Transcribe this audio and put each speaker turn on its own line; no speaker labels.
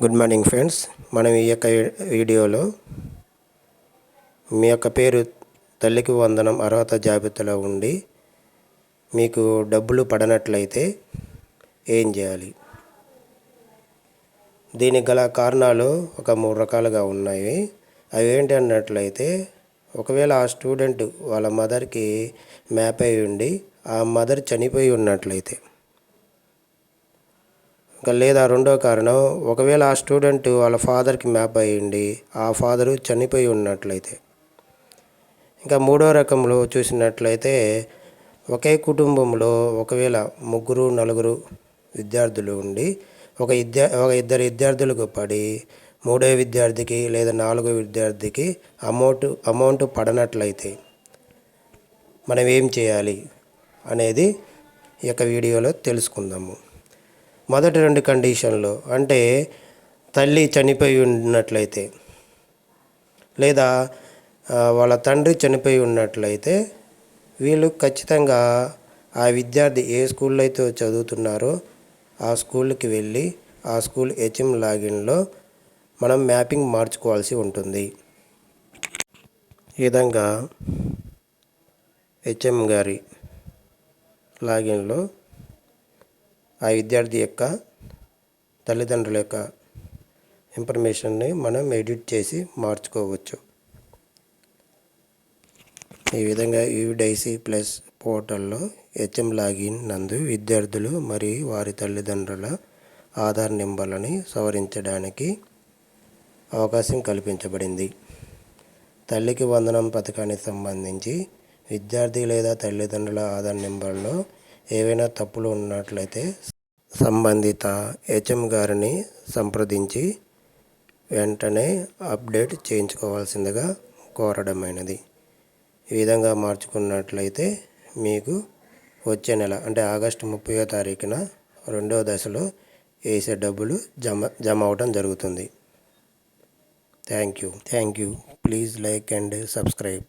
Good morning friends. మనం ఈ యొక్క వీడియోలో మీ యొక్క పేరు తల్లికి వందనం అర్హత జాబితాలో ఉండి మీకు డబ్బులు పడనట్లయితే ఏం చేయాలి, దీనికి గల కారణాలు ఒక 3 రకాలుగా ఉన్నాయి. అవి ఏంటి అన్నట్లయితే, ఒకవేళ ఆ స్టూడెంట్ వాళ్ళ మదర్కి మ్యాప్ అయి ఉండి ఆ మదర్ చనిపోయి ఉన్నట్లయితే, లేదా రెండో కారణం, ఒకవేళ ఆ స్టూడెంట్ వాళ్ళ ఫాదర్కి మ్యాప్ అయ్యిండి ఆ ఫాదరు చనిపోయి ఉన్నట్లయితే. ఇంకా మూడో రకంలో చూసినట్లయితే, ఒకే కుటుంబంలో ఒకవేళ 3, 4 విద్యార్థులు ఉండి ఒక ఇద్దరు విద్యార్థులకు పడి మూడో విద్యార్థికి లేదా 4వ విద్యార్థికి అమౌంట్ పడనట్లయితే మనం ఏం చేయాలి అనేది ఈ యొక్క వీడియోలో తెలుసుకుందాము. మొదటి 2 కండిషన్లు అంటే తల్లి చనిపోయి ఉన్నట్లయితే లేదా వాళ్ళ తండ్రి చనిపోయి ఉన్నట్లయితే వీళ్ళు ఖచ్చితంగా ఆ విద్యార్థి ఏ స్కూల్లో అయితే చదువుతున్నారో ఆ స్కూల్కి వెళ్ళి ఆ స్కూల్ హెచ్ఎం లాగిన్లో మనం మ్యాపింగ్ మార్చుకోవాల్సి ఉంటుంది. ఈ విధంగా హెచ్ఎం గారి లాగిన్లో ఆ విద్యార్థి యొక్క తల్లిదండ్రుల యొక్క ఇన్ఫర్మేషన్ని మనం ఎడిట్ చేసి మార్చుకోవచ్చు. ఈ విధంగా యూడైసీ ప్లస్ పోర్టల్లో హెచ్ఎం లాగిన్ నందు విద్యార్థులు మరియు వారి తల్లిదండ్రుల ఆధార్ నెంబర్లని సవరించడానికి అవకాశం కల్పించబడింది. తల్లికి వందనం పథకానికి సంబంధించి విద్యార్థి లేదా తల్లిదండ్రుల ఆధార్ నెంబర్లో ఏవైనా తప్పులు ఉన్నట్లయితే సంబంధిత హెచ్ఎం గారిని సంప్రదించి వెంటనే అప్డేట్ చేయించుకోవాల్సిందిగా కోరడమైనది. ఈ విధంగా మార్చుకున్నట్లయితే మీకు వచ్చే నెల అంటే ఆగస్టు 30వ తారీఖున 2వ దశలో వేసే డబ్బులు జమ అవడం జరుగుతుంది. Thank you. Please like and subscribe.